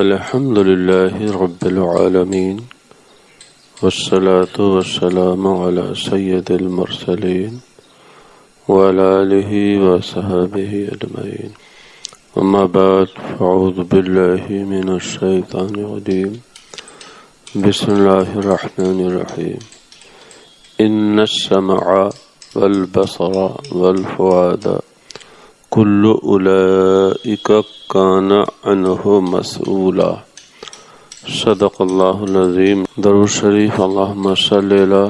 الحمد لله رب العالمين والصلاة والسلام على سيد المرسلين وعلى آله وصحبه أجمعين. أما بعد، فأعوذ بالله من الشيطان الرجيم. بسم الله الرحمن الرحيم. إن السمع والبصر والفؤاد كل أولئك كان عنه مسؤولا. صدق الله العظيم. درود شریف. اللهم صل على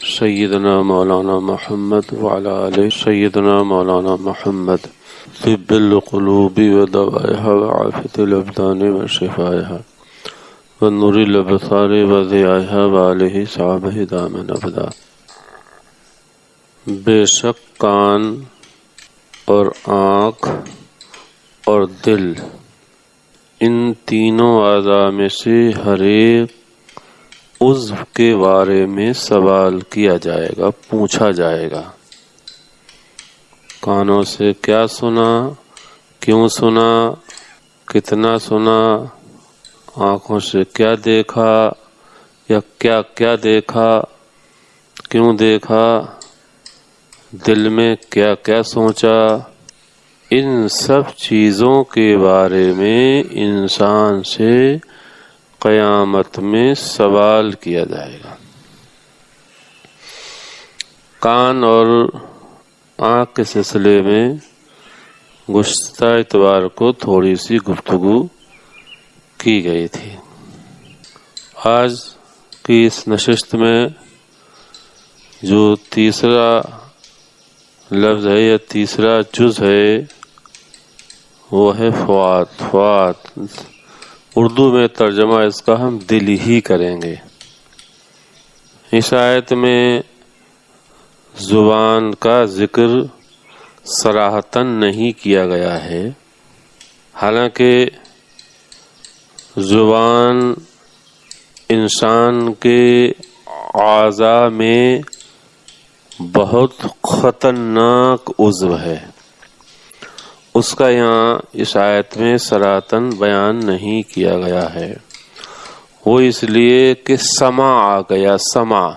سيدنا مولانا محمد وعلى آل سيدنا مولانا محمد. طب القلوب ودوائها وعافية الأبدان وشفائها ونور الأبصار وضيائها وآله صحابه دامن أبدا. بے شک کان اور آنکھ اور دل، ان تینوں اعضاء میں سے ہر ایک عضو کے بارے میں سوال کیا جائے گا، پوچھا جائے گا. کانوں سے کیا سنا، کیوں سنا، کتنا سنا، آنکھوں سے کیا دیکھا یا کیا کیا دیکھا، کیوں دیکھا، دل میں کیا کیا سوچا. ان سب چیزوں کے بارے میں انسان سے قیامت میں سوال کیا جائے گا. کان اور آنکھ کے سلسلے میں گزشتہ اتوار کو تھوڑی سی گفتگو کی گئی تھی. آج کی اس نشست میں جو تیسرا لفظ ہے یا تیسرا جز ہے وہ ہے فؤاد. فؤاد اردو میں ترجمہ اس کا ہم دل ہی کریں گے. اس آیت میں زبان کا ذکر صراحتاً نہیں کیا گیا ہے، حالانکہ زبان انسان کے اعضاء میں بہت خطرناک عضو ہے. اس کا یہاں اس آیت میں صراحتاً بیان نہیں کیا گیا ہے. وہ اس لیے کہ سمع آ گیا. سمع،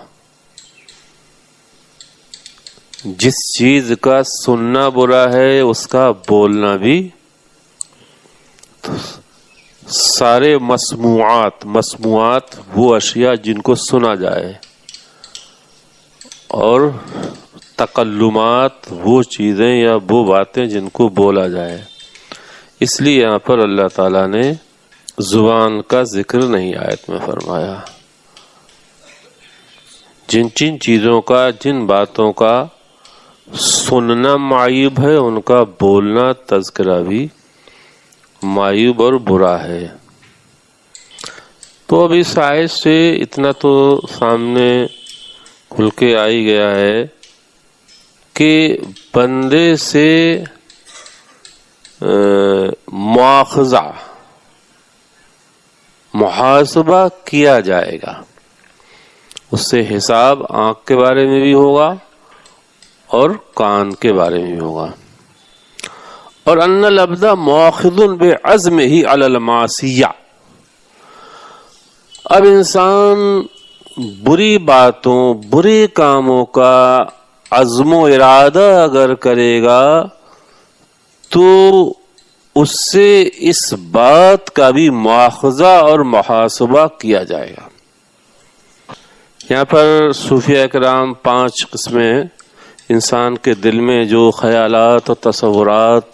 جس چیز کا سننا برا ہے اس کا بولنا بھی. سارے مسموعات وہ اشیاء جن کو سنا جائے، اور تکلمات وہ چیزیں یا وہ باتیں جن کو بولا جائے. اس لیے یہاں پر اللہ تعالیٰ نے زبان کا ذکر نہیں آیت میں فرمایا. جن چیزوں کا، جن باتوں کا سننا معیوب ہے ان کا بولنا، تذکرہ بھی معیوب اور برا ہے. تو اب اس آیت سے اتنا تو سامنے کھل کے آ ہی گیا ہے کہ بندے سے مواخذہ، محاسبہ کیا جائے گا. اس سے حساب آنکھ کے بارے میں بھی ہوگا اور کان کے بارے میں بھی ہوگا. اور ان العبد مؤاخذ بعزمہ علی المعصیہ. اب انسان بری باتوں، برے کاموں کا عزم و ارادہ اگر کرے گا تو اس سے اس بات کا بھی مواخذہ اور محاسبہ کیا جائے گا. یہاں پر صوفیہ کرام 5 قسمیں انسان کے دل میں جو خیالات اور تصورات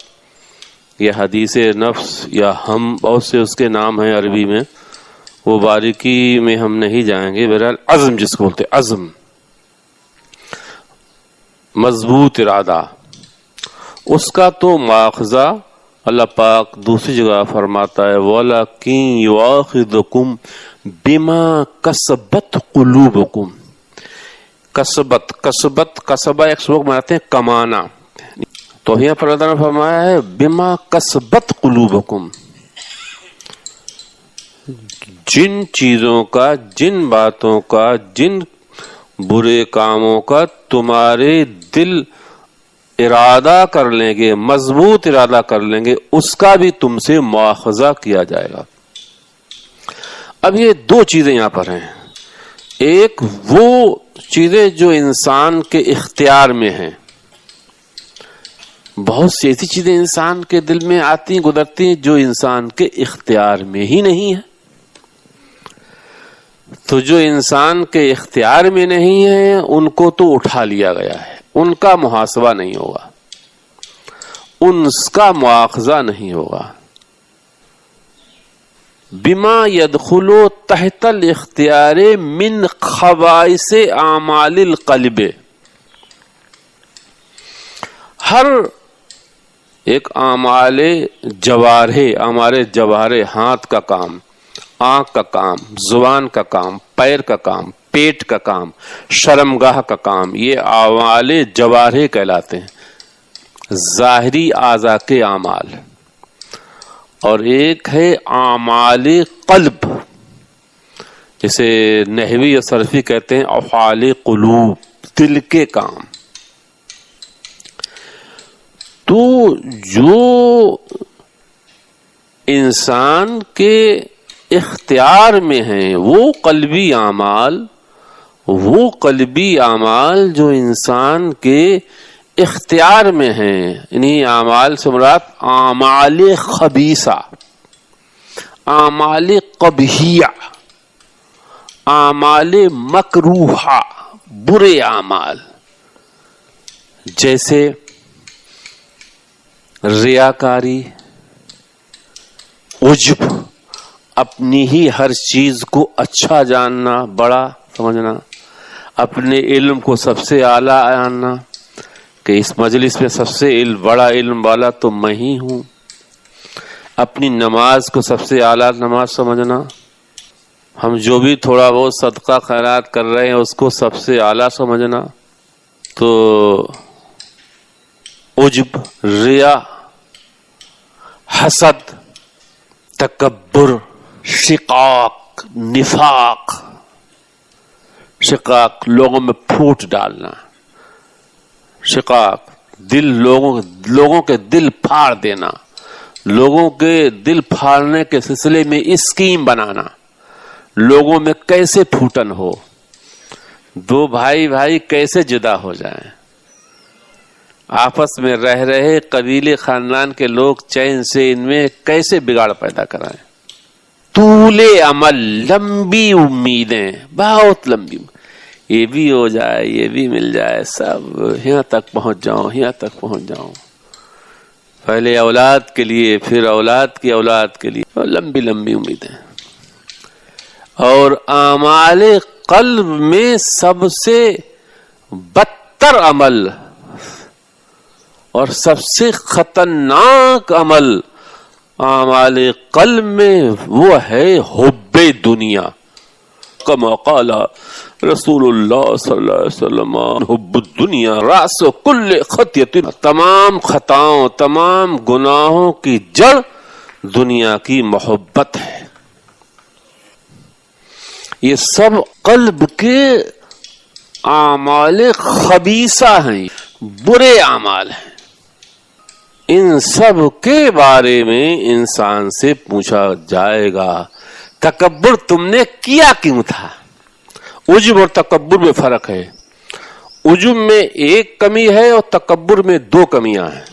یا حدیث نفس یا ہم، بہت سے اس کے نام ہیں عربی میں، وہ باریکی میں ہم نہیں جائیں گے. بہرحال عزم جس کو بولتے، عزم، مضبوط ارادہ، اس کا تو مواخذہ اللہ پاک دوسری جگہ فرماتا ہے وَلَكِنْ يُؤَاخِذُكُمْ بِمَا كَسَبَتْ قُلُوبُكُمْ. کسبہ ایک سبق بناتے ہیں کمانا، تو یہاں پر اللہ نے فرمایا ہے بِمَا كَسَبَتْ قُلُوبُكُمْ. جن چیزوں کا، جن باتوں کا، جن برے کاموں کا تمہارے دل ارادہ کر لیں گے، مضبوط ارادہ کر لیں گے، اس کا بھی تم سے مواخذہ کیا جائے گا. اب یہ دو چیزیں یہاں پر ہیں. ایک وہ چیزیں جو انسان کے اختیار میں ہیں. بہت سی ایسی چیزیں انسان کے دل میں آتی ہیں گزرتی ہیں جو انسان کے اختیار میں ہی نہیں ہے. تو جو انسان کے اختیار میں نہیں ہے ان کو تو اٹھا لیا گیا ہے, ان کا محاسبہ نہیں ہوگا, ان کا مواخذہ نہیں ہوگا. بما يدخل تحت الاختیار من خبائث اعمال القلب. ہر ایک اعمال جوارح, ہاتھ کا کام, آنکھ کا کام, زبان کا کام, پیر کا کام, پیٹ کا کام, شرمگاہ کا کام, یہ اعمال جوارح کہلاتے ہیں, ظاہری اعضاء کے اعمال. اور ایک ہے اعمال قلب, جسے نحوی اور صرفی کہتے ہیں افعال قلوب, دل کے کام. تو جو انسان کے اختیار میں ہیں وہ قلبی اعمال جو انسان کے اختیار میں ہیں, انہی اعمال سے مراد اعمال خبیثہ, اعمال قبیحہ, اعمال مکروہہ, برے اعمال, جیسے ریاکاری, عجب, اپنی ہی ہر چیز کو اچھا جاننا, بڑا سمجھنا, اپنے علم کو سب سے اعلیٰ جاننا کہ اس مجلس میں سب سے بڑا علم والا تو میں ہی ہوں, اپنی نماز کو سب سے اعلیٰ نماز سمجھنا, ہم جو بھی تھوڑا بہت صدقہ خیرات کر رہے ہیں اس کو سب سے اعلیٰ سمجھنا. تو عجب, ریا, حسد, تکبر, شقاق, نفاق, لوگوں میں پھوٹ ڈالنا, شقاق, لوگوں کے دل پھاڑ دینا, لوگوں کے دل پھاڑنے کے سلسلے میں اسکیم بنانا, لوگوں میں کیسے پھوٹن ہو, دو بھائی کیسے جدا ہو جائیں, آپس میں رہ رہے قبیلے خاندان کے لوگ چین سے ان میں کیسے بگاڑ پیدا کرائیں. طول عمل, لمبی امیدیں, بہت لمبی, یہ بھی ہو جائے, یہ بھی مل جائے, سب یہاں تک پہنچ جاؤں, پہلے اولاد کے لیے, پھر اولاد کی اولاد کے لیے, لمبی لمبی امیدیں. اور اعمال قلب میں سب سے بدتر عمل اور سب سے خطرناک عمل اعمال قلب میں وہ ہے حب دنیا. کما قال رسول اللہ صلی اللہ علیہ وسلم, حب الدنیا راس کل خطیۃ. تمام خطاؤں, تمام گناہوں کی جڑ دنیا کی محبت ہے. یہ سب قلب کے اعمال خبیثہ ہیں, برے اعمال ہیں. ان سب کے بارے میں انسان سے پوچھا جائے گا. تکبر تم نے کیا کیوں تھا؟ عجب اور تکبر میں فرق ہے. عجب میں ایک کمی ہے اور تکبر میں دو کمیاں ہیں.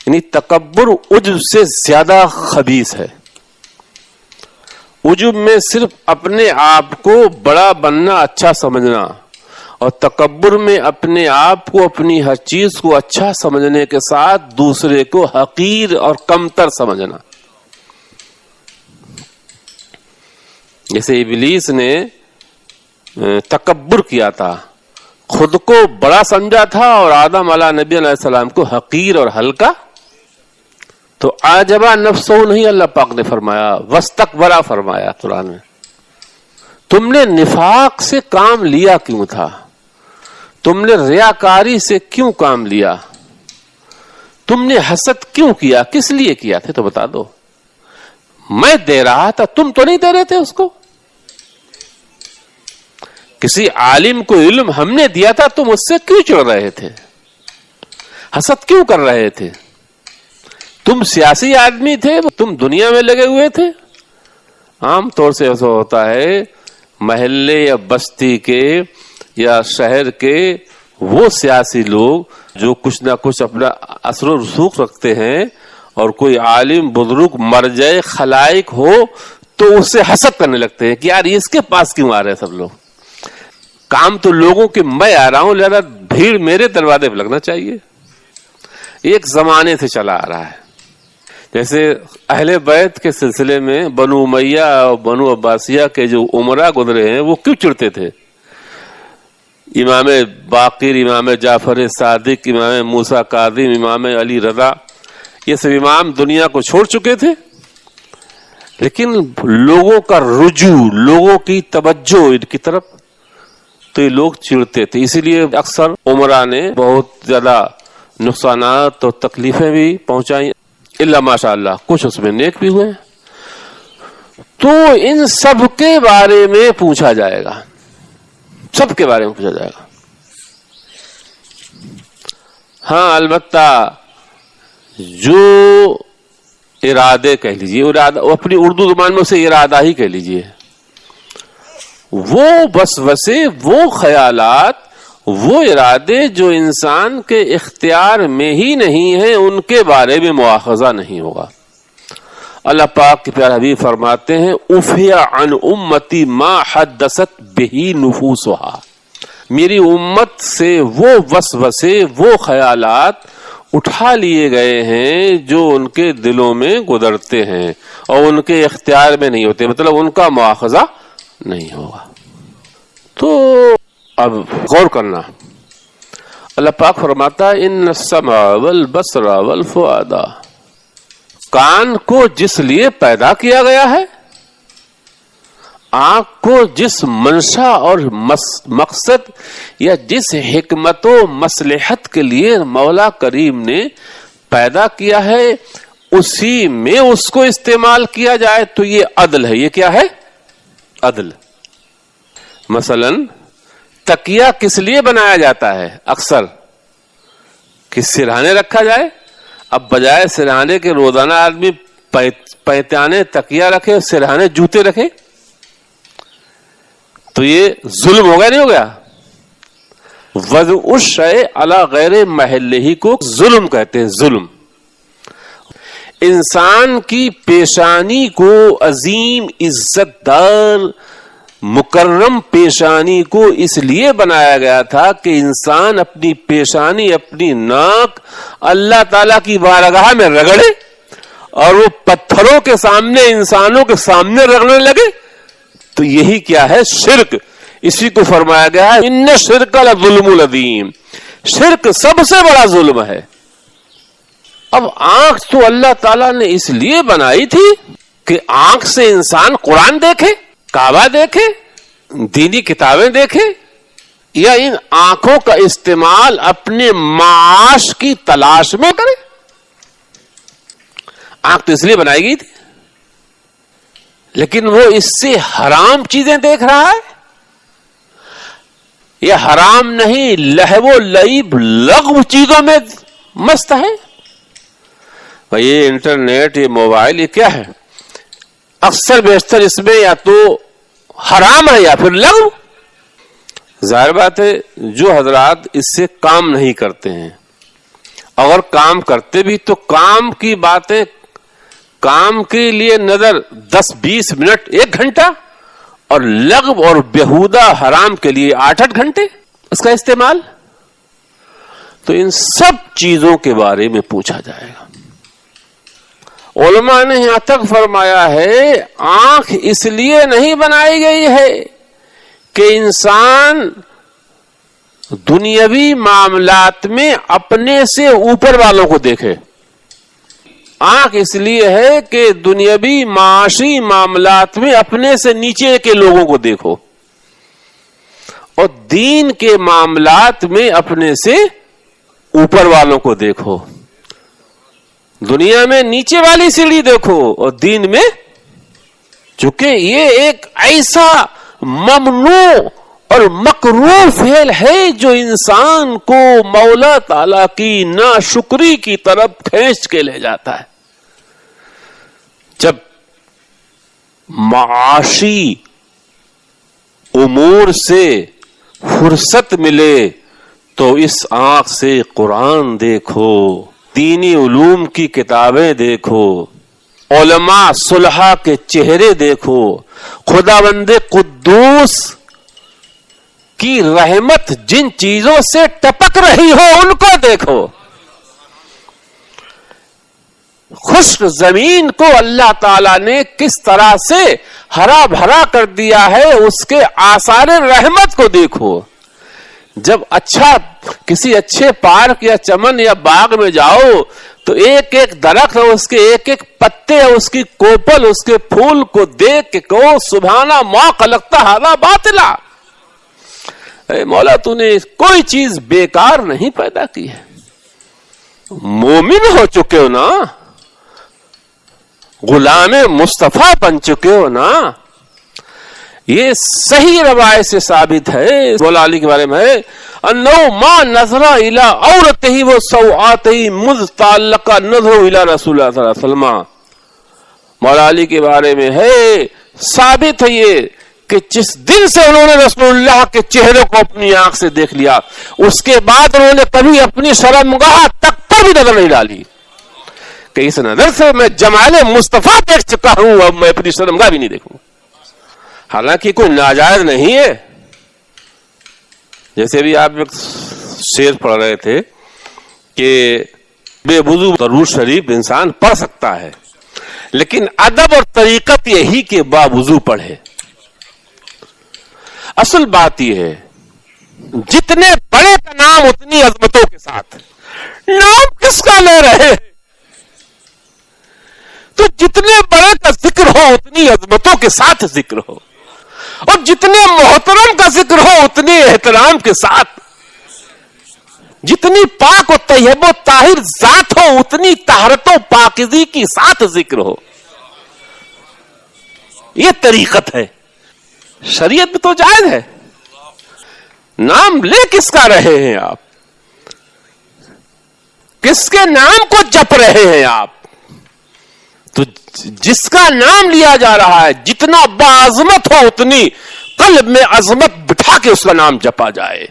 یعنی تکبر عجب سے زیادہ خبیث ہے. عجب میں صرف اپنے آپ کو بڑا بننا, اچھا سمجھنا, اور تکبر میں اپنے آپ کو, اپنی ہر چیز کو اچھا سمجھنے کے ساتھ دوسرے کو حقیر اور کمتر سمجھنا. جیسے ابلیس نے تکبر کیا تھا, خود کو بڑا سمجھا تھا اور آدم علیہ نبی علیہ السلام کو حقیر اور ہلکا. تو عجبا نفسہ نہیں اللہ پاک نے فرمایا, واستکبرا فرمایا قرآن میں. تم نے نفاق سے کام لیا کیوں تھا؟ تم نے ریاکاری سے کیوں کام لیا؟ تم نے حسد کیوں کیا؟ کس لیے کیا تھے تو بتا دو. میں دے رہا تھا, تم تو نہیں دے رہے تھے اس کو. کسی عالم کو علم ہم نے دیا تھا, تم اس سے کیوں چڑھ رہے تھے؟ حسد کیوں کر رہے تھے؟ تم سیاسی آدمی تھے, تم دنیا میں لگے ہوئے تھے, عام طور سے ایسا ہوتا ہے محلے یا بستی کے یا شہر کے وہ سیاسی لوگ جو کچھ نہ کچھ اپنا اثر و رسوخ رکھتے ہیں اور کوئی عالم بزرگ مرجع خلائق ہو تو اس سے حسد کرنے لگتے ہیں کہ یار اس کے پاس کیوں آ رہے ہیں سب لوگ. کام تو لوگوں کے میں آ رہا ہوں لہذا بھیڑ میرے دروازے پہ لگنا چاہیے. ایک زمانے سے چلا آ رہا ہے. جیسے اہل بیت کے سلسلے میں بنو امیہ اور بنو عباسیہ کے جو امراء گزرے ہیں وہ کیوں چڑھتے تھے؟ امام باقر، امام جعفر صادق، امام موسیٰ کاظم، امام علی رضا، یہ سب امام دنیا کو چھوڑ چکے تھے، لیکن لوگوں کا رجوع، لوگوں کی توجہ ان کی طرف، تو یہ لوگ چڑھتے تھے. اسی لیے اکثر عمرا نے بہت زیادہ نقصانات اور تکلیفیں بھی پہنچائیں، الا ماشاء اللہ کچھ اس میں نیک بھی ہوئے. تو ان سب کے بارے میں پوچھا جائے گا، سب کے بارے میں پوچھا جائے گا. ہاں البتہ جو ارادے کہہ لیجیے، ارادہ اپنی اردو زبان میں اسے ارادہ ہی کہہ لیجیے، وہ وسوسے، وہ خیالات، وہ ارادے جو انسان کے اختیار میں ہی نہیں ہیں، ان کے بارے میں مواخذہ نہیں ہوگا. اللہ پاک کے پیارے حبیب فرماتے ہیں اُفِیَ عَنْ أُمَّتِي مَا حَدَّثَتْ بِهِ نُفُوسُهَا، میری امت سے وہ وسوسے، وہ خیالات اٹھا لیے گئے ہیں جو ان کے دلوں میں گزرتے ہیں اور ان کے اختیار میں نہیں ہوتے، مطلب ان کا مواخذہ نہیں ہوگا. تو اب غور کرنا، اللہ پاک فرماتا ہے ان السمع والبصر والفؤاد، کان کو جس لیے پیدا کیا گیا ہے، آنکھ کو جس منشا اور مقصد یا جس حکمت و مصلحت کے لیے مولا کریم نے پیدا کیا ہے، اسی میں اس کو استعمال کیا جائے تو یہ عدل ہے. یہ کیا ہے؟ عدل. مثلا تکیہ کس لیے بنایا جاتا ہے؟ اکثر کہ سرہانے رکھا جائے. اب بجائے سرہانے کے روزانہ آدمی پیتانے تکیہ رکھے، سرہانے جوتے رکھے، تو یہ ظلم ہو گیا نہیں ہو گیا؟ وضع الشیء علی غیر محلہ کو ظلم کہتے ہیں. ظلم انسان کی پیشانی کو عظیم عزت دار مکرم پیشانی کو اس لیے بنایا گیا تھا کہ انسان اپنی پیشانی، اپنی ناک اللہ تعالی کی بارگاہ میں رگڑے اور وہ پتھروں کے سامنے، انسانوں کے سامنے رگڑنے لگے. تو یہی کیا ہے؟ شرک. اسی کو فرمایا گیا ہے ان شرک لظلم العظیم، شرک سب سے بڑا ظلم ہے. اب آنکھ تو اللہ تعالیٰ نے اس لیے بنائی تھی کہ آنکھ سے انسان قرآن دیکھے، کعبہ دیکھے، دینی کتابیں دیکھے، یا ان آنکھوں کا استعمال اپنے معاش کی تلاش میں کرے. آنکھ تو اس لیے بنائی گئی تھی، لیکن وہ اس سے حرام چیزیں دیکھ رہا ہے. یہ حرام نہیں، لہو و لعب لغو چیزوں میں مست ہے. بھائی یہ انٹرنیٹ، یہ موبائل، یہ کیا ہے؟ اکثر بیشتر اس میں یا تو حرام ہے یا پھر لغو. ظاہر بات ہے جو حضرات اس سے کام نہیں کرتے ہیں، اگر کام کرتے بھی تو کام کی باتیں، کام کے لیے نظر 10-20 منٹ، 1 گھنٹہ، اور لغو اور بیہودہ حرام کے لیے 8-8 گھنٹے اس کا استعمال. تو ان سب چیزوں کے بارے میں پوچھا جائے گا. علماء نے یہاں تک فرمایا ہے آنکھ اس لیے نہیں بنائی گئی ہے کہ انسان دنیاوی معاملات میں اپنے سے اوپر والوں کو دیکھے. آنکھ اس لیے ہے کہ دنیاوی معاشی معاملات میں اپنے سے نیچے کے لوگوں کو دیکھو، اور دین کے معاملات میں اپنے سے اوپر والوں کو دیکھو. دنیا میں نیچے والی سیڑھی دیکھو اور دین میں، چونکہ یہ ایک ایسا ممنوع اور مکروہ فعل ہے جو انسان کو مولا تعالی کی ناشکری کی طرف کھینچ کے لے جاتا ہے. جب معاشی امور سے فرصت ملے تو اس آنکھ سے قرآن دیکھو، دینی علوم کی کتابیں دیکھو، علماء صلحاء کے چہرے دیکھو، خداوند قدوس کی رحمت جن چیزوں سے ٹپک رہی ہو ان کو دیکھو۔ خشک زمین کو اللہ تعالیٰ نے کس طرح سے ہرا بھرا کر دیا ہے، اس کے آثار رحمت کو دیکھو۔ جب کسی اچھے پارک یا چمن یا باغ میں جاؤ تو ایک ایک درخت، اس کے ایک ایک پتے، اس کی کوپل، اس کے پھول کو دیکھ کے کہو سبحانہ ما خلقت ھذا باطلا، اے مولا تو نے کوئی چیز بیکار نہیں پیدا کی ہے۔ مومن ہو چکے ہو نا، غلام مصطفیٰ بن چکے ہو نا۔ یہ صحیح روایت سے ثابت ہے مولا علی کے بارے میں ہے انہو ما نظر الى عورتہ و سوآتہ مذ تعلق نظر الى رسول اللہ صلی اللہ علیہ وسلم۔ مولا علی کے بارے میں ہے ثابت ہے یہ کہ جس دن سے انہوں نے رسول اللہ کے چہرے کو اپنی آنکھ سے دیکھ لیا، اس کے بعد انہوں نے کبھی اپنی شرمگاہ تک پر بھی نظر نہیں ڈالی کہ اس نظر سے میں جمال مصطفیٰ دیکھ چکا ہوں، اب میں اپنی شرمگاہ بھی نہیں دیکھوں۔ حالانکہ کوئی ناجائز نہیں ہے، جیسے بھی آپ ایک شعر پڑھ رہے تھے کہ بے وضو درود شریف انسان پڑھ سکتا ہے، لیکن ادب اور طریقت یہی کہ باوضو پڑھے۔ اصل بات یہ ہے جتنے بڑے کا نام اتنی عظمتوں کے ساتھ، نام کس کا لے رہے ہیں؟ تو جتنے بڑے کا ذکر ہو اتنی عظمتوں کے ساتھ ذکر ہو، اور جتنے محترم کا ذکر ہو اتنے احترام کے ساتھ، جتنی پاک و طیب و طاہر ذات ہو اتنی طہارت و پاکیزگی کی ساتھ ذکر ہو۔ یہ طریقت ہے، شریعت میں تو جائز ہے۔ نام لے کس کا رہے ہیں آپ؟ کس کے نام کو جپ رہے ہیں آپ؟ تو جس کا نام لیا جا رہا ہے جتنا باعظمت ہو اتنی قلب میں عظمت بٹھا کے اس کا نام جپا جائے،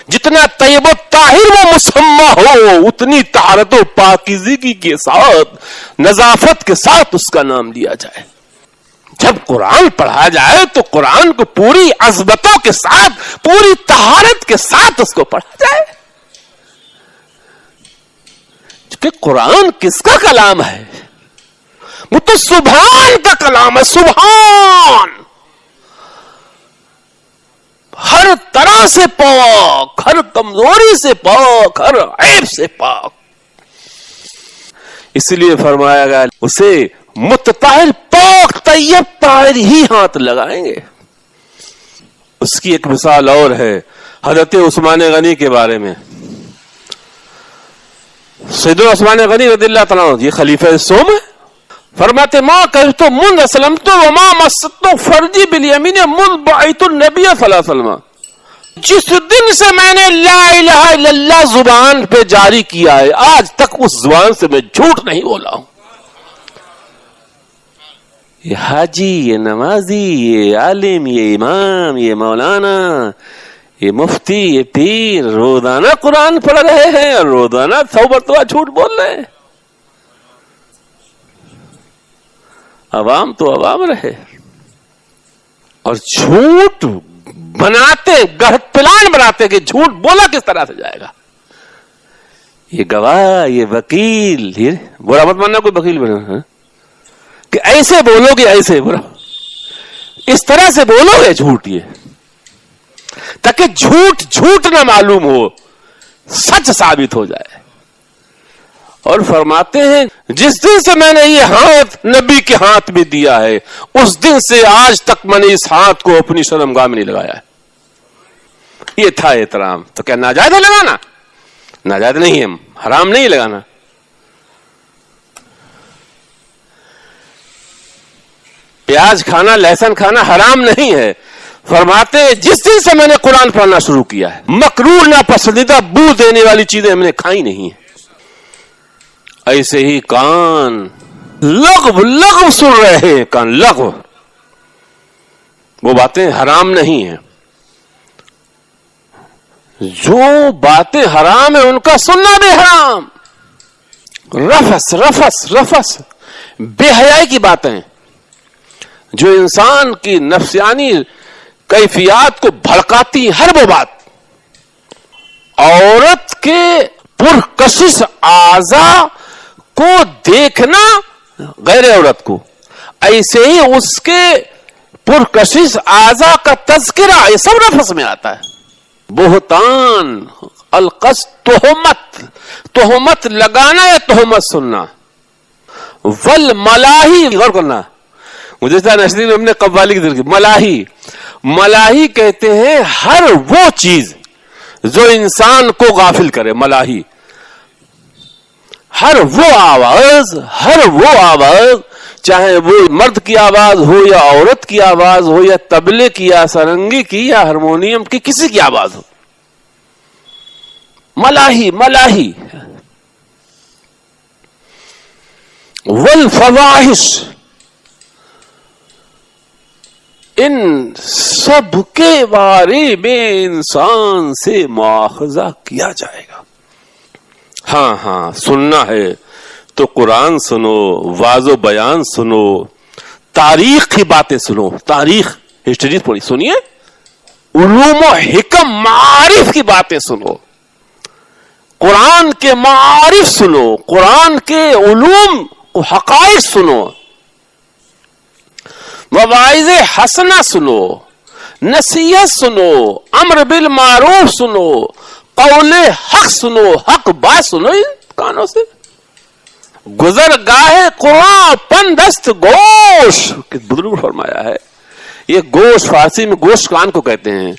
جتنا طیب و طاہر و مسمہ ہو اتنی طہارت و پاکیزگی کے ساتھ، نظافت کے ساتھ اس کا نام لیا جائے۔ جب قرآن پڑھا جائے تو قرآن کو پوری عظمتوں کے ساتھ، پوری طہارت کے ساتھ اس کو پڑھا جائے، کہ قرآن کس کا کلام ہے؟ وہ تو سبحان کا کلام ہے، سبحان، ہر طرح سے پاک، ہر کمزوری سے پاک، ہر عیب سے پاک۔ اس لیے فرمایا گیا اسے متطہر پاک طیب طاہر ہی ہاتھ لگائیں گے۔ اس کی ایک مثال اور ہے حضرت عثمان غنی کے بارے میں۔ سیدنا عثمان غنی رضی اللہ تعالیٰ عنہ یہ خلیفہ سوم ہے، فرماتے ما کہت منذ اسلمت وما مست فرجی بالیمین منذ بعثت النبی صلی اللہ علیہ وسلم۔ جس دن سے میں نے لا الہ الا اللہ زبان پہ جاری کیا ہے آج تک اس زبان سے میں جھوٹ نہیں بولا ہوں۔ یہ حاجی، یہ نمازی، یہ عالم، یہ امام، یہ مولانا، یہ مفتی، یہ پیر روزانہ قرآن پڑھ رہے ہیں اور روزانہ 100 مرتبہ جھوٹ بول رہے ہیں۔ عوام تو عوام رہے اور جھوٹ بناتے، پلان بناتے کہ جھوٹ بولا کس طرح سے جائے گا۔ یہ گواہ، یہ وکیل، یہ برا مت ماننا کوئی وکیل بنا کہ ایسے بولو گے، ایسے برا اس طرح سے بولو گے جھوٹ، یہ تاکہ جھوٹ نہ معلوم ہو، سچ ثابت ہو جائے۔ اور فرماتے ہیں جس دن سے میں نے یہ ہاتھ نبی کے ہاتھ میں دیا ہے اس دن سے آج تک میں نے اس ہاتھ کو اپنی شرمگاہ میں نہیں لگایا ہے۔ یہ تھا احترام۔ تو کیا ناجائز ہے لگانا؟ ناجائز نہیں ہے، حرام نہیں لگانا۔ پیاز کھانا، لہسن کھانا حرام نہیں ہے۔ فرماتے ہیں جس دن سے میں نے قرآن پڑھنا شروع کیا ہے مکروہ ناپسندیدہ بو دینے والی چیزیں ہم نے کھائی نہیں ہیں۔ ایسے ہی کان لغو سن رہے ہیں، کان لغو وہ باتیں حرام نہیں ہیں. جو باتیں حرام ہیں ان کا سننا بھی حرام. رفس بے حیائی کی باتیں جو انسان کی نفسیانی کیفیات کو بھڑکاتی. ہر وہ بات عورت کے پرکشش اعضاء کو دیکھنا غیر عورت کو، ایسے ہی اس کے پرکشش اعضاء کا تذکرہ، یہ سب نفس میں آتا ہے. بہتان، القصد، تہمت لگانا یا تہمت سننا. والملاہی، غور کرنا، مجھے نشری ہم نے قوالی کی ذکر کی. ملاہی کہتے ہیں ہر وہ چیز جو انسان کو غافل کرے. ملاہی ہر وہ آواز، چاہے وہ مرد کی آواز ہو یا عورت کی آواز ہو یا طبلے کی یا سرنگی کی یا ہارمونیم کی، کسی کی آواز ہو. ملاہی. والفواحش، ان سب کے بارے میں انسان سے مواخذہ کیا جائے گا. ہاں سننا ہے تو قرآن سنو، واضح و بیان سنو، تاریخ کی باتیں سنو. تاریخ، ہسٹری تھوڑی سنیے. علوم و حکم، معارف کی باتیں سنو. قرآن کے معارف سنو، قرآن کے علوم و حقائق سنو. مواعظ حسنہ سنو، نصیحت سنو، امر بالمعروف سنو، قول حق سنو، حق بات سنو. ان کانوں سے گزر گاہے قرآن پندست گوش. بزرگ فرمایا ہے یہ گوش، فارسی میں گوش کان کو کہتے ہیں.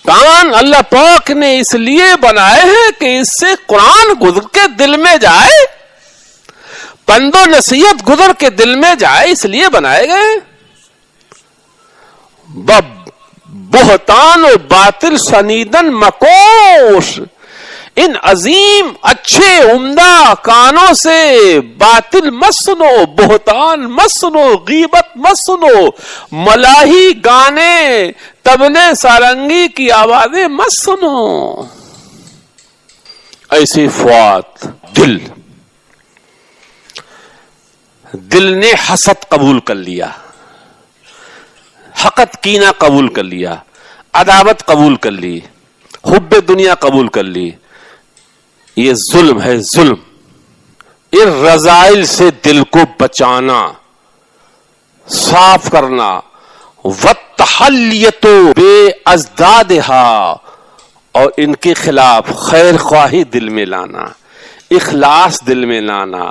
کان اللہ پاک نے اس لیے بنائے ہیں کہ اس سے قرآن گزر کے دل میں جائے، پند و نصیحت گزر کے دل میں جائے، اس لیے بنائے گئے. بہتان و باطل شنیدن مکوش، ان عظیم اچھے عمدہ کانوں سے باطل مت سنو، بہتان مت سنو، غیبت مت سنو، ملاحی، گانے، طبلے، سارنگی کی آوازیں مت سنو. ایسی فوات دل نے حسد قبول کر لیا، حقد کینہ قبول کر لیا، عداوت قبول کر لی، حب دنیا قبول کر لی. یہ ظلم ہے، ظلم. ان رذائل سے دل کو بچانا، صاف کرنا. وَالتَّحَلِّيَةُ بِأَزْدَادِهَا، اور ان کے خلاف خیر خواہی دل میں لانا، اخلاص دل میں لانا،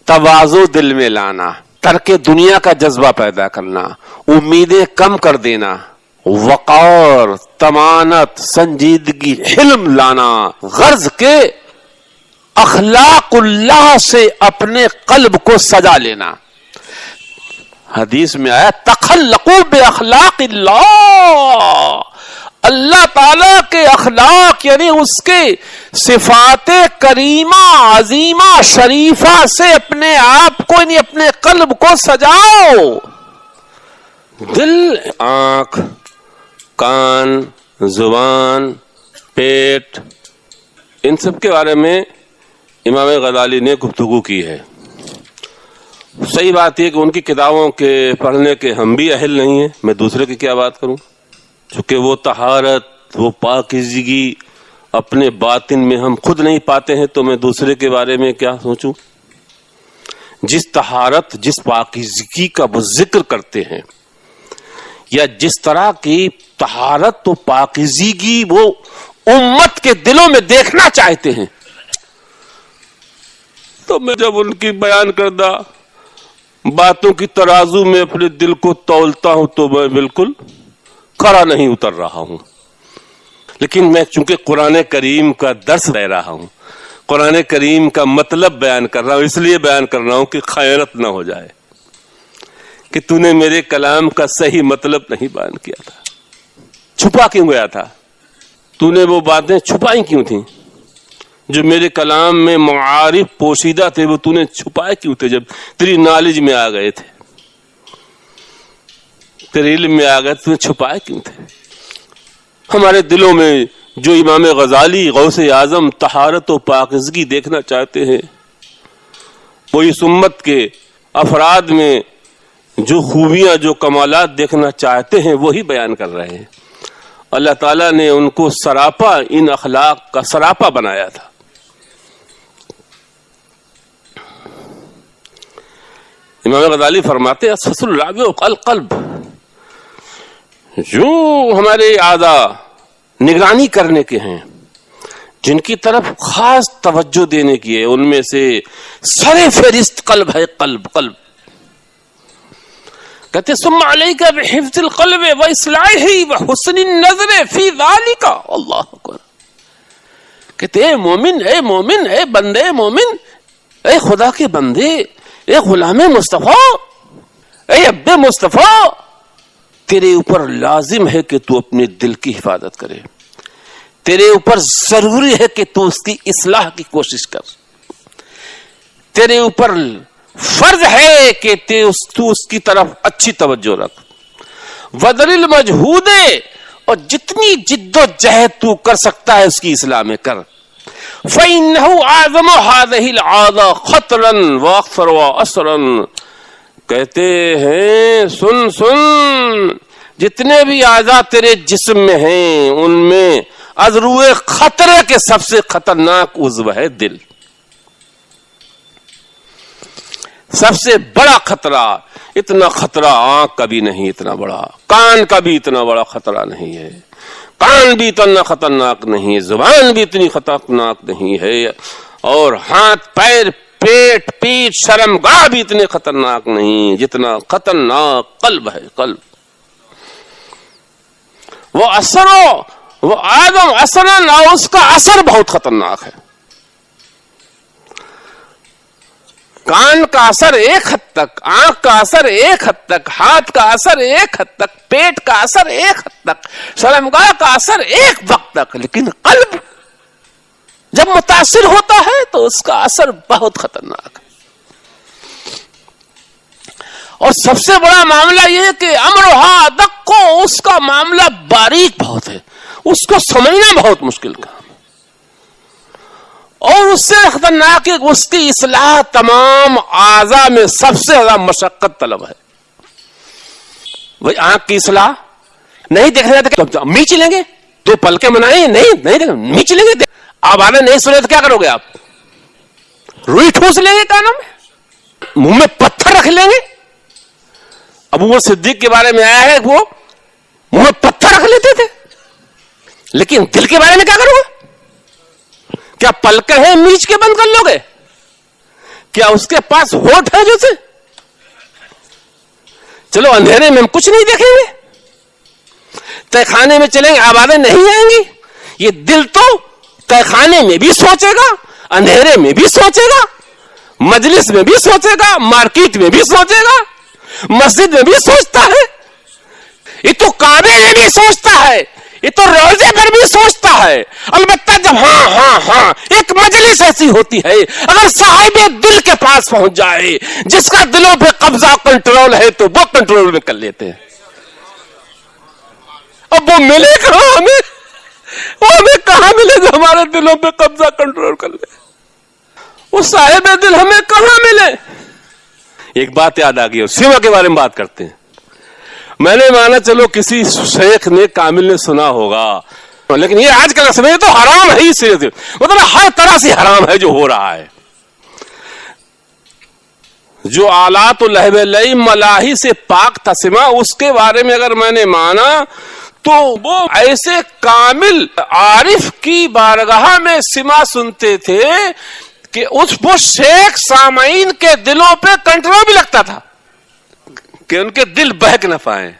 تواضع دل میں لانا، ترک دنیا کا جذبہ پیدا کرنا، امیدیں کم کر دینا، وقار، تمانت، سنجیدگی، حلم لانا. غرض کے اخلاق اللہ سے اپنے قلب کو سجا لینا. حدیث میں آیا تخلقوا باخلاق اللہ، اللہ تعالی کے اخلاق یعنی اس کے صفات کریمہ عظیمہ شریفہ سے اپنے آپ کو یعنی اپنے قلب کو سجاؤ. دل، آنکھ، کان، زبان، پیٹ، ان سب کے بارے میں امام غزالی نے گفتگو کی ہے. صحیح بات یہ کہ ان کی کتابوں کے پڑھنے کے ہم بھی اہل نہیں ہیں. میں دوسرے کی کیا بات کروں، چونکہ وہ طہارت، وہ پاکیزگی اپنے باطن میں ہم خود نہیں پاتے ہیں تو میں دوسرے کے بارے میں کیا سوچوں. جس طہارت، جس پاکیزگی کا وہ ذکر کرتے ہیں، یا جس طرح کی طہارت و پاکیزگی وہ امت کے دلوں میں دیکھنا چاہتے ہیں، تو میں جب ان کی بیان کردہ باتوں کی ترازو میں اپنے دل کو تولتا ہوں تو میں بالکل کھڑا نہیں اتر رہا ہوں. لیکن میں چونکہ قرآن کریم کا درس دے رہا ہوں، قرآن کریم کا مطلب بیان کر رہا ہوں، اس لیے بیان کر رہا ہوں کہ خیانت نہ ہو جائے کہ تو نے میرے کلام کا صحیح مطلب نہیں بیان کیا تھا. چھپا کیوں گیا تھا؟ تو نے وہ باتیں چھپائی کیوں تھیں جو میرے کلام میں معارف پوشیدہ تھے؟ وہ تو نے چھپائے کیوں تھے جب تیری نالج میں آ گئے تھے؟ تیرے علم میں آ گئے تمہیں چھپائے کیوں تھے؟ ہمارے دلوں میں جو امام غزالی غوث اعظم طہارت و پاکیزگی دیکھنا چاہتے ہیں، وہ اس امت کے افراد میں جو خوبیاں جو کمالات دیکھنا چاہتے ہیں وہی بیان کر رہے ہیں۔ اللہ تعالیٰ نے ان کو سراپا، ان اخلاق کا سراپا بنایا تھا۔ امام غزالی فرماتے ہیں اسفل الرابع القلب، جو ہمارے اعضاء نگرانی کرنے کے ہیں، جن کی طرف خاص توجہ دینے کی ہے، ان میں سے سر فہرست قلب ہے۔ قلب کہتے ثم علیک بحفظ القلب واصلاحہ وحسن النظر فی ذالک۔ اللہ اکبر۔ کہتے اے مومن، اے مومن، اے بندے مومن، اے خدا کے بندے، اے غلام مصطفیٰ، اے عبد مصطفیٰ، تیرے اوپر لازم ہے کہ تو اپنے دل کی حفاظت کرے، تیرے اوپر ضروری ہے کہ تو اس کی اصلاح کی کوشش کر، تیرے اوپر فرض ہے کہ تو اس کی طرف اچھی توجہ رکھ۔ وذر المجہود، اور جتنی جد و جہد تو کر سکتا ہے اس کی اصلاح میں کر۔ فإنه أعظم هذه العادة خطرا وأكثر وأثرا، کہتے ہیں سن جتنے بھی اعضاء تیرے جسم میں ہیں ان میں عذروئے خطرے کے سب سے خطرناک عضو ہے دل۔ سب سے بڑا خطرہ، اتنا خطرہ آنکھ کا بھی نہیں اتنا بڑا، کان کا بھی اتنا بڑا خطرہ نہیں ہے، کان بھی اتنا خطرناک نہیں ہے، زبان بھی اتنی خطرناک نہیں ہے، اور ہاتھ پیر پیٹ پیٹ شرمگاہ بھی اتنے خطرناک نہیں جتنا خطرناک قلب ہے۔ قلب وہ وہ آدم اثرن، اور اس کا اثر بہت خطرناک ہے۔ کان کا اثر ایک حد تک، آنکھ کا اثر ایک حد تک، ہاتھ کا اثر ایک حد تک، پیٹ کا اثر ایک حد تک، شرمگاہ کا اثر ایک وقت تک، لیکن قلب جب متاثر ہوتا ہے تو اس کا اثر بہت خطرناک ہے۔ اور سب سے بڑا معاملہ یہ کہ امرھا ادق، اس کا معاملہ باریک بہت ہے، اس کو سمجھنا بہت مشکل کام، اور اس سے خطرناک اس کی اصلاح تمام اعضاء میں سب سے زیادہ مشقت طلب ہے۔ وہی آنکھ کی اصلاح نہیں دیکھنا تھا، میچ لیں گے تو پلکیں بنائیں، نہیں میچ لیں گے، آپ آنے نہیں سنے تو کیا کرو گے؟ آپ روئی ٹھوس لیں گے کانوں میں، منہ میں پتھر رکھ لیں گے۔ ابو بکر صدیق کے بارے میں آیا ہے وہ منہ میں پتھر رکھ لیتے تھے، لیکن دل کے بارے میں کیا کرو گے؟ کیا پلکیں ہیں میچ کے بند کر لو گے؟ کیا اس کے پاس ہوٹ ہے جو سے؟ چلو اندھیرے میں ہم کچھ نہیں دیکھیں گے، تہ خانے میں چلیں گے آوازیں نہیں آئیں گی۔ یہ دل تو تہ خانے میں بھی سوچے گا، اندھیرے میں بھی سوچے گا، مجلس میں بھی سوچے گا، مارکیٹ میں بھی سوچے گا، مسجد میں بھی سوچتا ہے، یہ تو کعبے میں بھی سوچتا ہے، یہ تو روزے پر بھی سوچتا ہے۔ البتہ جب ہاں ایک مجلس ایسی ہوتی ہے، اگر صاحب دل کے پاس پہنچ جائے، جس کا دلوں پہ قبضہ کنٹرول ہے، تو وہ کنٹرول میں کر لیتے ہیں۔ اب وہ ملے کہاں ہمیں؟ وہ ہمیں کہاں ملے جو ہمارے دلوں پہ قبضہ کنٹرول کر لے؟ وہ صاحب دل ہمیں کہاں ملے؟ ایک بات یاد آ گئی، اور سیوا کے بارے میں بات کرتے ہیں۔ میں نے مانا چلو کسی شیخ نے کامل نے سنا ہوگا، لیکن یہ آج کل سمجھے تو حرام ہے ہی، مطلب ہر طرح سے حرام ہے جو ہو رہا ہے۔ جو آلات و لہو لعب ملاہی سے پاک تھا سما، اس کے بارے میں اگر میں نے مانا تو وہ ایسے کامل عارف کی بارگاہ میں سما سنتے تھے کہ وہ شیخ سامعین کے دلوں پہ کنٹرول بھی لگتا تھا کہ ان کے دل بہک نہ پائیں۔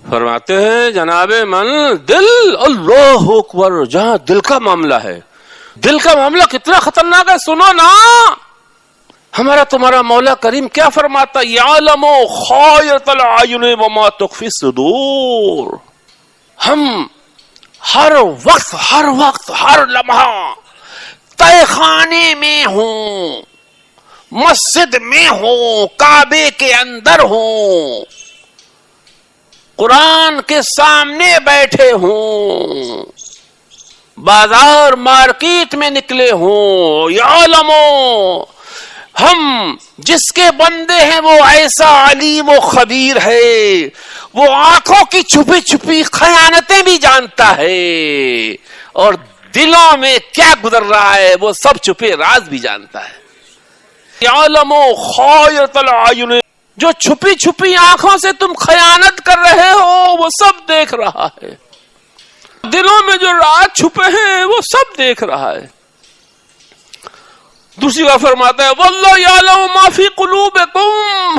فرماتے ہیں جناب من دل، اللہ اکبر، جہاں دل کا معاملہ ہے، دل کا معاملہ کتنا خطرناک ہے سنو نا۔ ہمارا تمہارا مولا کریم کیا فرماتا؟ یعلم خائنۃ الاعین وما تخفی الصدور۔ ہم ہر وقت ہر لمحہ تہ خانے میں ہوں، مسجد میں ہوں، کعبے کے اندر ہوں، قرآن کے سامنے بیٹھے ہوں، بازار مارکیٹ میں نکلے ہوں، یعلمو، ہم جس کے بندے ہیں وہ ایسا علیم و خبیر ہے، وہ آنکھوں کی چھپی چھپی خیانتیں بھی جانتا ہے اور دلوں میں کیا گزر رہا ہے وہ سب چھپے راز بھی جانتا ہے. یعلم خائنۃ الاعین، جو چھپی چھپی آنکھوں سے تم خیانت کر رہے ہو وہ سب دیکھ رہا ہے، دلوں میں جو راز چھپے ہیں وہ سب دیکھ رہا ہے. دوسری بار فرماتا ہے واللہ یعلم ما فی قلوبکم،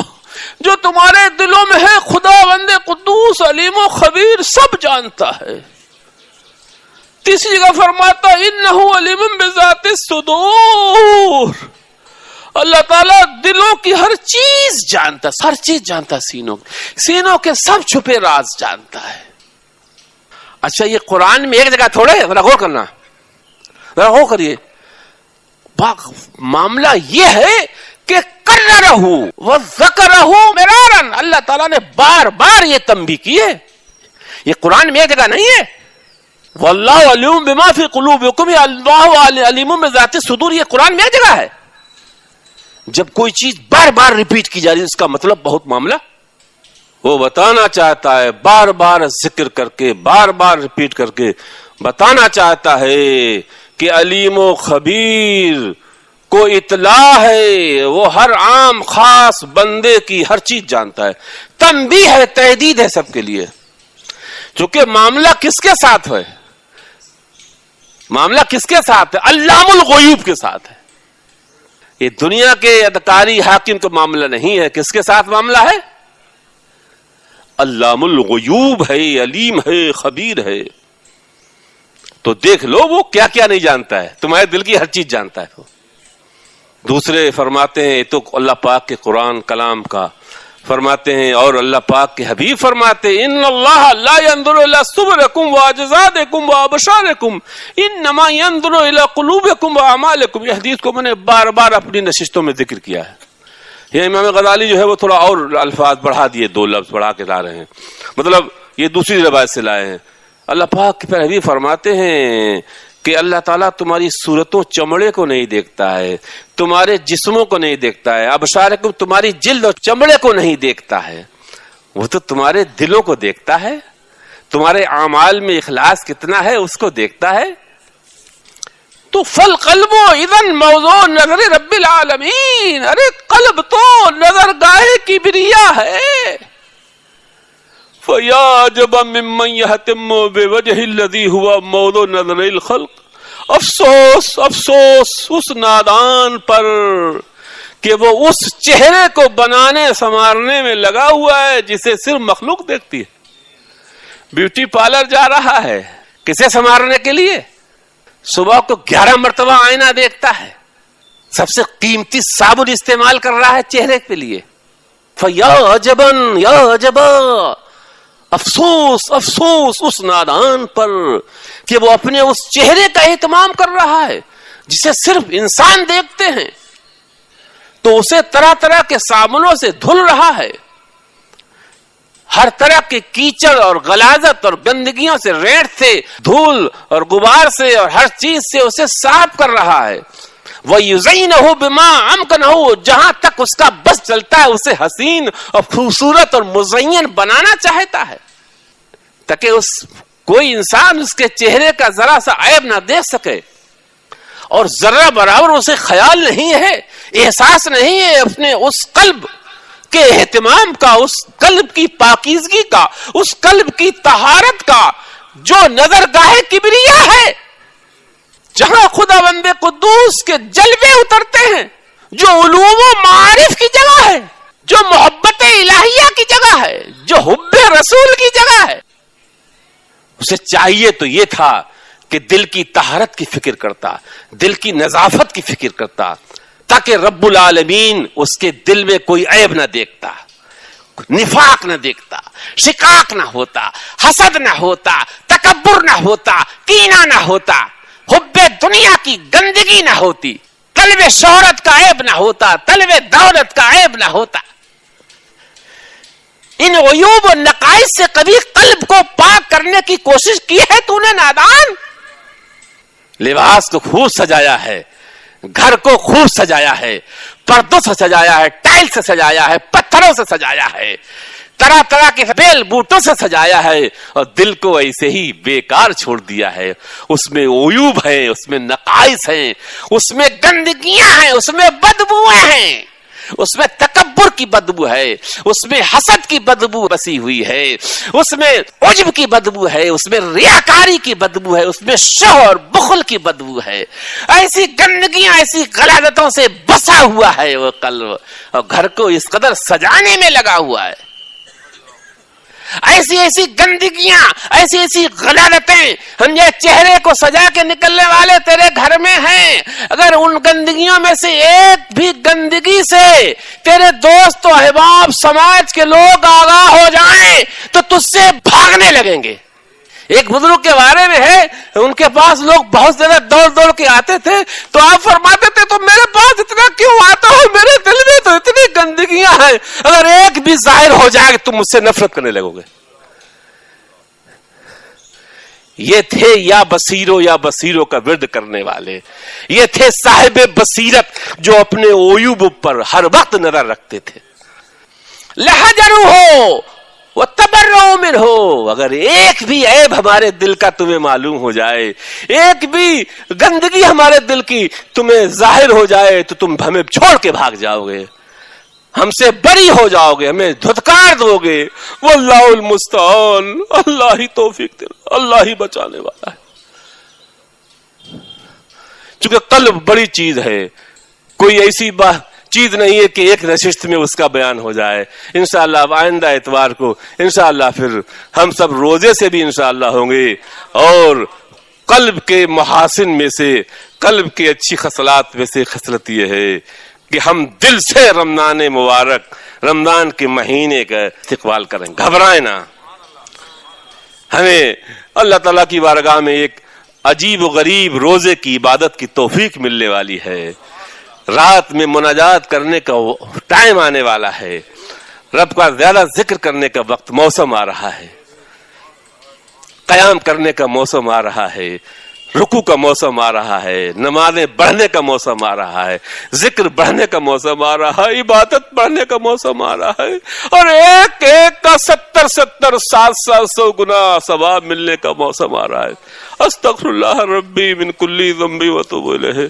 جو تمہارے دلوں میں ہے خدا بند قدوس علیم و خبیر سب جانتا ہے. تیسری جگہ فرماتا انہ علیم بذات الصدور، اللہ تعالیٰ دلوں کی ہر چیز جانتا، ہر چیز جانتا، سینوں کے سب چھپے راز جانتا ہے. اچھا یہ قرآن میں ایک جگہ تھوڑے، ذرا غور کرنا، ذرا غور کریے. معاملہ یہ ہے کہ کررہ وذکرہ مرارا، اللہ تعالیٰ نے بار بار یہ تنبیہ کی ہے. یہ قرآن میں ایک جگہ نہیں ہے. واللہ علیم بما فی قلوبکم، یا اللہ علیم بذات الصدور، یہ قرآن میں ایک جگہ ہے. جب کوئی چیز بار بار ریپیٹ کی جا رہی ہے اس کا مطلب بہت معاملہ وہ بتانا چاہتا ہے، بار بار ذکر کر کے، بار بار ریپیٹ کر کے بتانا چاہتا ہے کہ علیم و خبیر کو اطلاع ہے، وہ ہر عام خاص بندے کی ہر چیز جانتا ہے. تنبیہ ہے، تحدید ہے سب کے لیے. چونکہ معاملہ کس کے ساتھ ہے؟ معاملہ کس کے ساتھ ہے؟ علام الغیوب کے ساتھ ہے. یہ دنیا کے ادکاری حاکم کا معاملہ نہیں ہے. کس کے ساتھ معاملہ ہے؟ علام الغیوب ہے، علیم ہے، خبیر ہے. تو دیکھ لو وہ کیا کیا نہیں جانتا ہے، تمہارے دل کی ہر چیز جانتا ہے. دوسرے فرماتے ہیں، تو اللہ پاک کے قرآن کلام کا فرماتے ہیں، اور اللہ پاک کے حبیب فرماتے ہیں ان اللہ لا ينظر الى صورکم واجسادکم وابشارکم انما ينظر الى قلوبکم واعمالکم. یہ حدیث کو میں نے بار بار اپنی نشستوں میں ذکر کیا ہے. یہ امام غزالی جو ہے وہ تھوڑا اور الفاظ بڑھا دیے، 2 لفظ بڑھا کے لا رہے ہیں، مطلب یہ دوسری روایت سے لائے ہیں. اللہ پاک کے حبیب فرماتے ہیں کہ اللہ تعالیٰ تمہاری صورتوں چمڑے کو نہیں دیکھتا ہے، تمہارے جسموں کو نہیں دیکھتا ہے، ابشارکم تمہاری جلد اور چمڑے کو نہیں دیکھتا ہے، وہ تو تمہارے دلوں کو دیکھتا ہے، تمہارے اعمال میں اخلاص کتنا ہے اس کو دیکھتا ہے. تو فالقلب اذن موضوع نظر رب العالمین، ارے قلب تو نظر گاہ کبریا ہے. فَيَا عَجَبًا مِّمَّن يَهْتَمُّ بِوَجْهِ الَّذِي هُوَ مَوْضُوعُ نَظْرِ الْخَلْقِ، افسوس افسوس اس نادان پر کہ وہ اس چہرے کو بنانے سنوارنے میں لگا ہوا ہے جسے صرف مخلوق دیکھتی ہے. بیوٹی پارلر جا رہا ہے کسے سنوارنے کے لیے؟ صبح کو 11 مرتبہ آئینہ دیکھتا ہے، سب سے قیمتی صابن استعمال کر رہا ہے چہرے کے لیے. فَيَا عَجَبًا یا عجبا، افسوس افسوس اس نادان پر کہ وہ اپنے اس چہرے کا اہتمام کر رہا ہے جسے صرف انسان دیکھتے ہیں، تو اسے طرح طرح کے صابنوں سے دھل رہا ہے، ہر طرح کے کیچڑ اور غلاظت اور گندگیوں سے، ریت سے، دھول اور غبار سے اور ہر چیز سے اسے صاف کر رہا ہے. وَيُزَيِّنُهُ بِمَا أَمْكَنَهُ، جہاں تک اس کا بس چلتا ہے اسے حسین اور خوبصورت اور مزین بنانا چاہتا ہے تاکہ کوئی انسان اس کے چہرے کا ذرا سا عیب نہ دیکھ سکے، اور ذرہ برابر اسے خیال نہیں ہے، احساس نہیں ہے اپنے اس قلب کے اہتمام کا، اس قلب کی پاکیزگی کا، اس قلب کی طہارت کا جو نظر گاہ کبریا ہے، جہاں خدا بند قدوس کے جلوے اترتے ہیں، جو علوم و معارف کی جگہ ہے، جو محبت الہیہ کی جگہ ہے، جو حب رسول کی جگہ ہے. اسے چاہیے تو یہ تھا کہ دل کی طہارت کی فکر کرتا، دل کی نظافت کی فکر کرتا، تاکہ رب العالمین اس کے دل میں کوئی عیب نہ دیکھتا، نفاق نہ دیکھتا، شقاق نہ ہوتا، حسد نہ ہوتا، تکبر نہ ہوتا، کینہ نہ ہوتا، حب دنیا کی گندگی نہ ہوتی، طلب شہرت کا عیب نہ ہوتا، طلب دولت کا عیب نہ ہوتا. ان عیوب و نقائص سے کبھی قلب کو پاک کرنے کی کوشش کی ہے تو نے نادان؟ لباس کو خوب سجایا ہے، گھر کو خوب سجایا ہے، پردوں سے سجایا ہے، ٹائل سے سجایا ہے، پتھروں سے سجایا ہے، طرح طرح کے بیل بوٹوں سے سجایا ہے، اور دل کو ایسے ہی بیکار چھوڑ دیا ہے۔ اس میں عیوب ہیں، اس میں نقائص ہیں، اس میں گندگیاں ہیں، اس میں بدبوئیں ہیں، اس میں تکبر کی بدبو ہے، اس میں حسد کی بدبو بسی ہوئی ہے، اس میں عجب کی بدبو ہے، اس میں ریاکاری کی بدبو ہے، اس میں شح اور بخل کی بدبو ہے۔ ایسی گندگیاں، ایسی غلاظتوں سے بسا ہوا ہے وہ قلب، اور گھر کو اس قدر سجانے میں لگا ہوا ہے۔ ایسی ایسی گندگیاں، ایسی ایسی غلالتیں ہم یہ چہرے کو سجا کے نکلنے والے تیرے گھر میں ہیں، اگر ان گندگیوں میں سے ایک بھی گندگی سے تیرے دوست و احباب سماج کے لوگ آگاہ ہو جائیں تو تجھ سے بھاگنے لگیں گے۔ ایک بزرگ کے بارے میں ہے، ان کے پاس لوگ بہت زیادہ دوڑ دوڑ کے آتے تھے تو آپ فرماتے تھے تو میرے پاس اتنا کیوں آتا ہو، میرے دل میں تو اتنی گندگیاں ہیں، اگر ایک بھی ظاہر ہو جائے کہ تم مجھ سے نفرت کرنے لگو گے۔ یہ تھے یا بصیروں کا ورد کرنے والے، یہ تھے صاحب بصیرت جو اپنے عیوب پر ہر وقت نظر رکھتے تھے۔ لہجرو ہو وہ تبرؤ منہ ہو، اگر ایک بھی عیب ہمارے دل کا تمہیں معلوم ہو جائے، ایک بھی گندگی ہمارے دل کی تمہیں ظاہر ہو جائے تو تم ہمیں چھوڑ کے بھاگ جاؤ گے، ہم سے بری ہو جاؤ گے، ہمیں دھتکار دو گے۔ واللہ المستعان، اللہ ہی توفیق دے، اللہ ہی بچانے والا ہے۔ چونکہ قلب بڑی چیز ہے، کوئی ایسی چیز نہیں ہے کہ ایک نشست میں اس کا بیان ہو جائے۔ انشاءاللہ اب آئندہ اتوار کو انشاءاللہ پھر ہم سب روزے سے بھی انشاءاللہ ہوں گے، اور قلب کے محاسن میں سے، قلب کے اچھی خصلات میں سے خصلت یہ ہے کہ ہم دل سے رمضان مبارک، رمضان کے مہینے کا استقبال کریں، گھبرائیں نہ۔ ہمیں اللہ تعالیٰ کی بارگاہ میں ایک عجیب و غریب روزے کی عبادت کی توفیق ملنے والی ہے، رات میں مناجات کرنے کا ٹائم آنے والا ہے، رب کا زیادہ ذکر کرنے کا وقت، موسم آ رہا ہے، قیام کرنے کا موسم آ رہا ہے، رکوع کا موسم آ رہا ہے، نمازیں بڑھنے کا موسم آ رہا ہے، ذکر بڑھنے کا موسم آ رہا ہے، عبادت بڑھنے کا موسم آ رہا ہے، اور ایک ایک کا 700 گنا ثواب ملنے کا موسم آ رہا ہے۔ استغفر اللہ ربی من کل ذنب واتوب الیہ۔